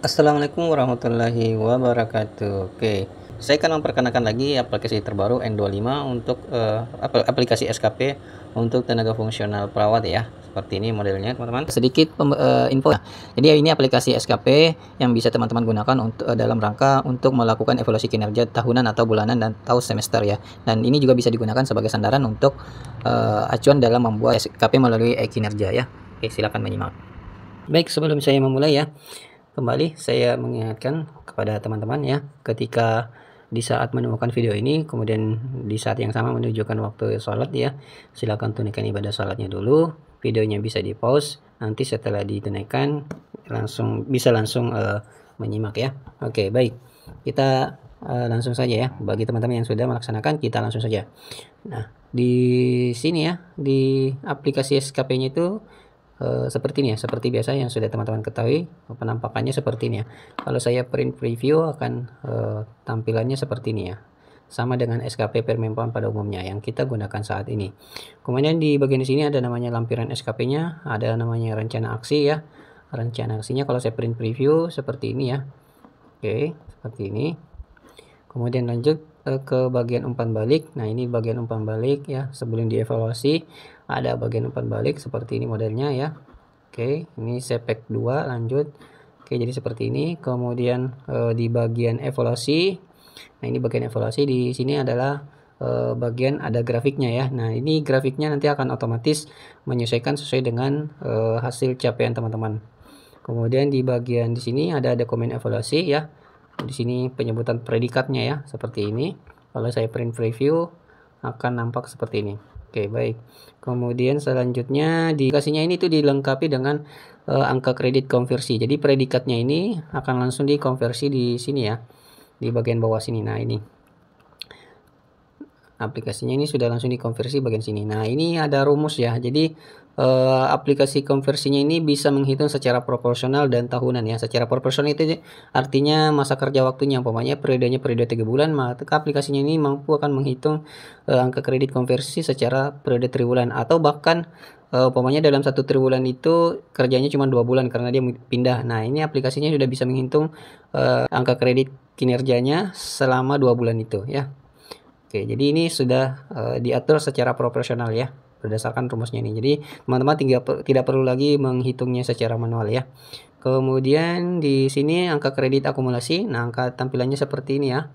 Assalamualaikum warahmatullahi wabarakatuh. Oke, saya akan memperkenalkan lagi aplikasi terbaru N25 untuk aplikasi SKP untuk tenaga fungsional perawat ya. Seperti ini modelnya, teman-teman. Sedikit info. Jadi ini aplikasi SKP yang bisa teman-teman gunakan untuk dalam rangka untuk melakukan evaluasi kinerja tahunan atau bulanan dan atau semester ya. Dan ini juga bisa digunakan sebagai sandaran untuk acuan dalam membuat SKP melalui kinerja ya. Oke, silakan menyimak. Baik, sebelum saya memulai ya, kembali saya mengingatkan kepada teman-teman ya, ketika di saat menemukan video ini, kemudian di saat yang sama menunjukkan waktu sholat ya, silakan tunaikan ibadah sholatnya dulu, videonya bisa di pause, nanti setelah ditunaikan langsung menyimak ya. Oke, baik, kita langsung saja ya. Bagi teman-teman yang sudah melaksanakan, kita langsung saja. Nah, di sini ya, di aplikasi SKP-nya itu seperti ini ya, seperti biasa yang sudah teman-teman ketahui, penampakannya seperti ini ya. Kalau saya print preview akan tampilannya seperti ini ya, sama dengan SKP Permenpan pada umumnya yang kita gunakan saat ini. Kemudian di bagian sini ada namanya lampiran SKP-nya, ada namanya rencana aksi ya. Rencana aksinya kalau saya print preview seperti ini ya. Oke, seperti ini. Kemudian lanjut ke bagian umpan balik. Nah, ini bagian umpan balik ya, sebelum dievaluasi ada bagian umpan balik seperti ini modelnya ya. Oke, ini sepek 2 lanjut. Oke, jadi seperti ini. Kemudian di bagian evaluasi. Nah, ini bagian evaluasi, di sini adalah bagian ada grafiknya ya. Nah, ini grafiknya nanti akan otomatis menyesuaikan sesuai dengan hasil capaian teman-teman. Kemudian di bagian di sini ada dokumen evaluasi ya. Di sini penyebutan predikatnya ya, seperti ini. Kalau saya print preview akan nampak seperti ini. Oke, baik. Kemudian selanjutnya di aplikasinya ini tuh dilengkapi dengan angka kredit konversi. Jadi predikatnya ini akan langsung dikonversi di sini ya, di bagian bawah sini. Nah, ini aplikasinya ini sudah langsung dikonversi bagian sini. Nah, ini ada rumus ya. Jadi aplikasi konversinya ini bisa menghitung secara proporsional dan tahunan ya. Secara proporsional itu artinya masa kerja waktunya, umpamanya periodenya periode 3 bulan, maka aplikasinya ini mampu akan menghitung angka kredit konversi secara periode triwulan, atau bahkan umpamanya dalam satu triwulan itu kerjanya cuma 2 bulan karena dia pindah. Nah, ini aplikasinya sudah bisa menghitung angka kredit kinerjanya selama 2 bulan itu ya. Oke, jadi ini sudah diatur secara proporsional ya, berdasarkan rumusnya ini. Jadi teman-teman tidak perlu lagi menghitungnya secara manual ya. Kemudian di sini angka kredit akumulasi. Nah, angka tampilannya seperti ini ya.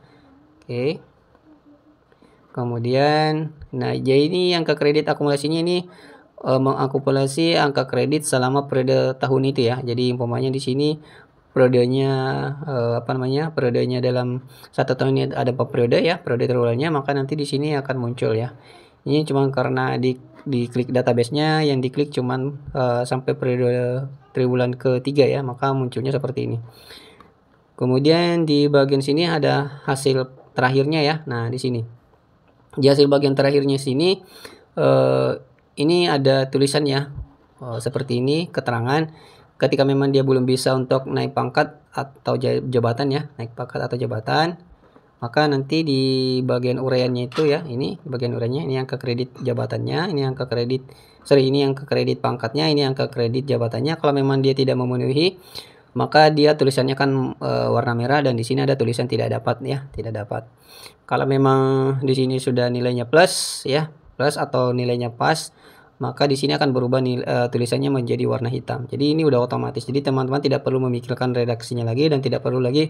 Oke. Kemudian, nah jadi ini angka kredit akumulasinya ini mengakumulasi angka kredit selama periode tahun itu ya. Jadi umpamanya di sini periodenya periodenya dalam 1 tahun ini ada 4 periode ya, periode triwulannya, maka nanti di sini akan muncul ya. Ini cuma karena diklik database-nya, yang diklik cuman sampai periode triwulan ketiga ya, maka munculnya seperti ini. Kemudian di bagian sini ada hasil terakhirnya ya. Nah, di sini di hasil bagian terakhirnya sini ini ada tulisan ya, seperti ini keterangan ketika memang dia belum bisa untuk naik pangkat atau jabatan ya, naik pangkat atau jabatan, maka nanti di bagian uraiannya itu ya, ini bagian uraiannya, ini angka kredit jabatannya, ini angka kredit pangkatnya, ini angka kredit jabatannya. Kalau memang dia tidak memenuhi, maka dia tulisannya kan warna merah, dan di sini ada tulisan tidak dapat ya, tidak dapat. Kalau memang di sini sudah nilainya plus ya, plus atau nilainya pas, maka di sini akan berubah tulisannya menjadi warna hitam. Jadi ini udah otomatis. Jadi teman-teman tidak perlu memikirkan redaksinya lagi, dan tidak perlu lagi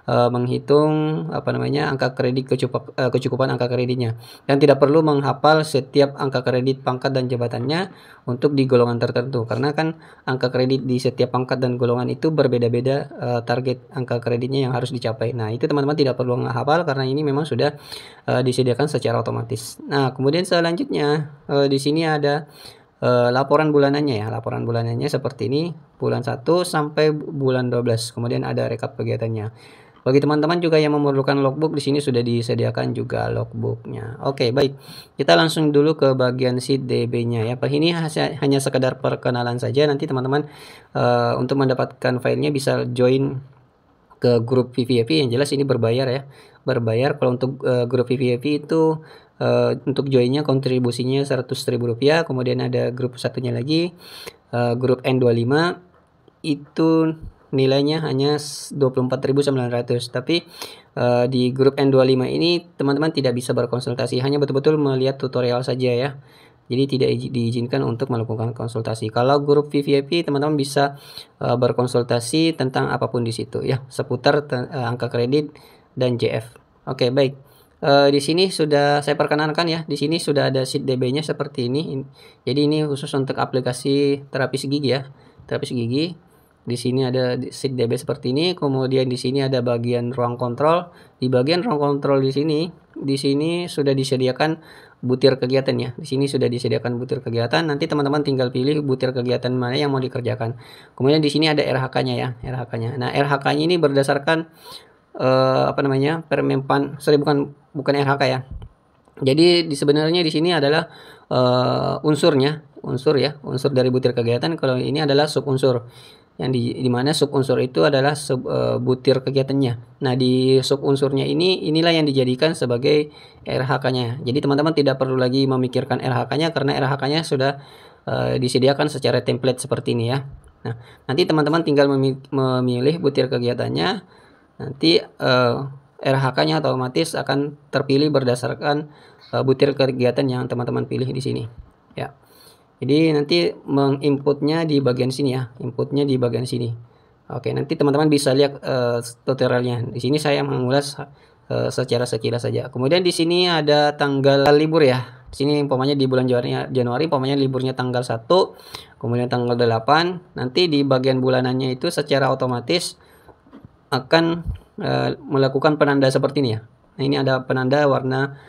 menghitung angka kredit kecukupan angka kreditnya, dan tidak perlu menghafal setiap angka kredit pangkat dan jabatannya untuk di golongan tertentu, karena kan angka kredit di setiap pangkat dan golongan itu berbeda-beda target angka kreditnya yang harus dicapai. Nah, itu teman-teman tidak perlu menghafal karena ini memang sudah disediakan secara otomatis. Nah, kemudian selanjutnya di sini ada laporan bulanannya ya. Laporan bulanannya seperti ini, bulan 1 sampai bulan 12. Kemudian ada rekap kegiatannya. Bagi teman-teman juga yang memerlukan logbook, di sini sudah disediakan juga logbooknya. Oke, baik. Kita langsung dulu ke bagian sheet DB-nya ya. Ini hanya sekedar perkenalan saja. Nanti teman-teman untuk mendapatkan filenya bisa join ke grup VVIP. Yang jelas ini berbayar ya. Berbayar. Kalau untuk grup VVIP itu untuk joinnya kontribusinya Rp100.000. Kemudian ada grup satunya lagi, grup N25 itu nilainya hanya 24.900. Tapi di grup N25 ini teman-teman tidak bisa berkonsultasi, hanya betul-betul melihat tutorial saja ya. Jadi tidak diizinkan untuk melakukan konsultasi. Kalau grup VVIP teman-teman bisa berkonsultasi tentang apapun di situ ya, seputar angka kredit dan JF. Oke, baik. Di sini sudah saya perkenalkan ya. Di sini sudah ada sheet DB-nya seperti ini. Jadi ini khusus untuk aplikasi terapis gigi ya, terapis gigi. Di sini ada sheet DB seperti ini. Kemudian di sini ada bagian ruang kontrol. Di bagian ruang kontrol di sini sudah disediakan butir kegiatan ya. Di sini sudah disediakan butir kegiatan. Nanti teman-teman tinggal pilih butir kegiatan mana yang mau dikerjakan. Kemudian di sini ada RH-nya ya, RH-nya. Nah, RH-nya ini berdasarkan apa namanya? Permenpan, bukan RH ya. Jadi sebenarnya di sini adalah unsur dari butir kegiatan. Kalau ini adalah sub unsur. Yang di mana sub unsur itu adalah butir kegiatannya. Nah, di sub unsurnya inilah yang dijadikan sebagai RH-nya. Jadi teman-teman tidak perlu lagi memikirkan RH-nya karena RH-nya sudah disediakan secara template seperti ini ya. Nah, nanti teman-teman tinggal memilih butir kegiatannya. Nanti RH-nya otomatis akan terpilih berdasarkan butir kegiatan yang teman-teman pilih di sini ya. Jadi nanti menginputnya di bagian sini ya, inputnya di bagian sini. Oke, nanti teman-teman bisa lihat tutorialnya. Di sini saya mengulas secara sekilas saja. Kemudian di sini ada tanggal libur ya. Di sini umpamanya di bulan Januari umpamanya liburnya tanggal 1, kemudian tanggal 8. Nanti di bagian bulanannya itu secara otomatis akan melakukan penanda seperti ini ya. Nah, ini ada penanda warna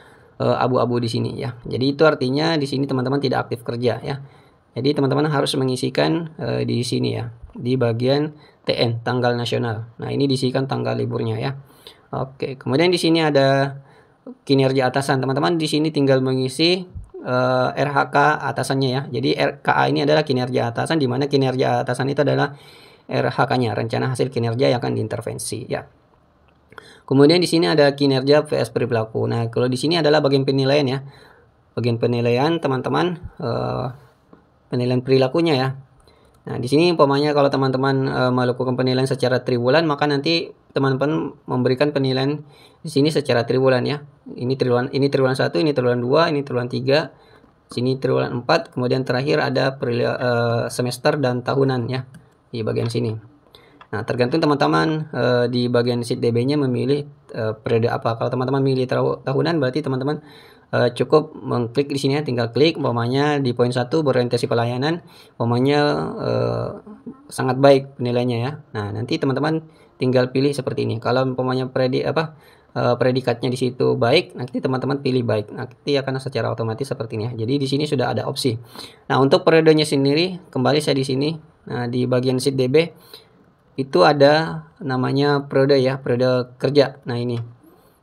abu-abu di sini ya. Jadi itu artinya di sini teman-teman tidak aktif kerja ya. Jadi teman-teman harus mengisikan di sini ya, di bagian TN tanggal nasional. Nah, ini diisikan tanggal liburnya ya. Oke, kemudian di sini ada kinerja atasan. Teman-teman di sini tinggal mengisi RHK atasannya ya. Jadi RKA ini adalah kinerja atasan, di mana kinerja atasan itu adalah RHK-nya, rencana hasil kinerja yang akan diintervensi ya. Kemudian di sini ada kinerja vs perilaku. Nah, kalau di sini adalah bagian penilaian ya. Bagian penilaian teman-teman penilaian perilakunya ya. Nah, di sini umpamanya kalau teman-teman melakukan penilaian secara triwulan, maka nanti teman-teman memberikan penilaian di sini secara triwulan ya. Ini triwulan 1, ini triwulan 2, ini triwulan 3, sini triwulan 4, kemudian terakhir ada semester dan tahunan ya di bagian sini. Nah, tergantung teman-teman di bagian sheet DB-nya memilih periode apa. Kalau teman-teman milih tahunan, berarti teman-teman cukup mengklik di sini ya, tinggal klik umpamanya di poin 1 berorientasi pelayanan, umpamanya sangat baik penilaiannya ya. Nah, nanti teman-teman tinggal pilih seperti ini. Kalau umpamanya predikatnya di situ baik, nanti teman-teman pilih baik. Nanti akan secara otomatis seperti ini ya. Jadi di sini sudah ada opsi. Nah, untuk periodenya sendiri, kembali saya di sini. Nah, di bagian sheet DB itu ada namanya periode ya, periode kerja. Nah, ini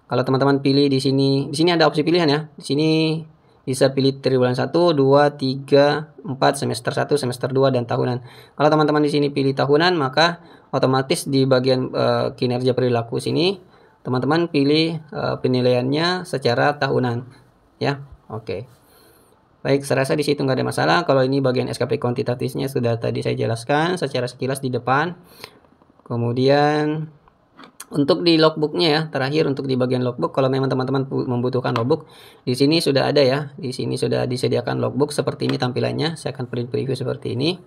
kalau teman-teman pilih di sini ada opsi pilihan ya. Di sini bisa pilih triwulan 1, 2, 3, 4, semester 1, semester 2 dan tahunan. Kalau teman-teman di sini pilih tahunan, maka otomatis di bagian kinerja perilaku sini teman-teman pilih penilaiannya secara tahunan ya. Oke. Baik, saya rasa di situ nggak ada masalah. Kalau ini bagian SKP kuantitatifnya sudah tadi saya jelaskan secara sekilas di depan. Kemudian untuk di logbooknya ya, terakhir untuk di bagian logbook, kalau memang teman-teman membutuhkan logbook, di sini sudah ada ya, di sini sudah disediakan logbook seperti ini tampilannya. Saya akan print preview seperti ini.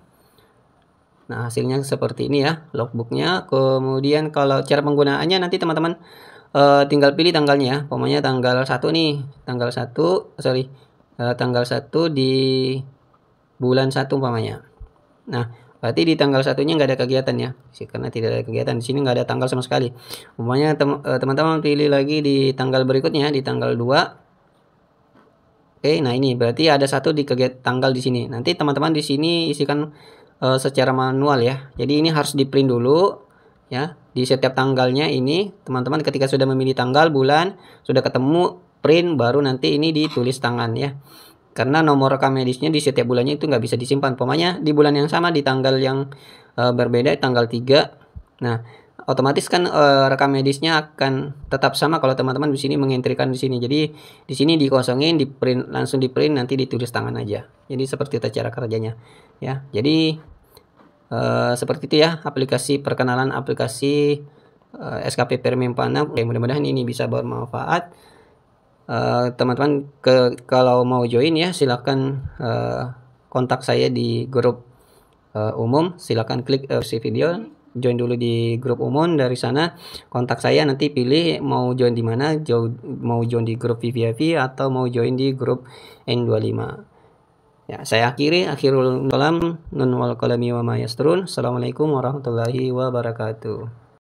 Nah, hasilnya seperti ini ya, logbooknya. Kemudian kalau cara penggunaannya nanti teman-teman tinggal pilih tanggalnya ya, pokoknya tanggal 1 nih, tanggal 1 di bulan 1 umpamanya. Nah, berarti di tanggal 1-nya nggak ada kegiatan ya, karena tidak ada kegiatan di sini, nggak ada tanggal sama sekali. Umpamanya teman-teman pilih lagi di tanggal berikutnya, di tanggal 2. Oke, nah ini berarti ada satu di tanggal di sini. Nanti teman-teman di sini isikan secara manual ya. Jadi ini harus di print dulu ya. Di setiap tanggalnya ini teman-teman ketika sudah memilih tanggal, bulan, sudah ketemu, print, baru nanti ini ditulis tangan ya. Karena nomor rekam medisnya di setiap bulannya itu nggak bisa disimpan. Pokoknya di bulan yang sama, di tanggal yang berbeda, tanggal 3. Nah, otomatis kan rekam medisnya akan tetap sama kalau teman-teman di sini mengentrikan di sini. Jadi di sini dikosongin, di print, langsung di print, nanti ditulis tangan aja. Jadi seperti itu cara kerjanya ya. Jadi Seperti itu ya, aplikasi perkenalan aplikasi SKP Premium Pana. Mudah-mudahan ini bisa bermanfaat. Teman-teman kalau mau join ya silahkan kontak saya di grup umum. Silahkan klik si video, join dulu di grup umum. Dari sana kontak saya, nanti pilih mau join di mana, mau join di grup VVIP atau mau join di grup N25. Ya, saya akhirul kalam, nun wal qalami wa ma yasturun. Assalamualaikum warahmatullahi wabarakatuh.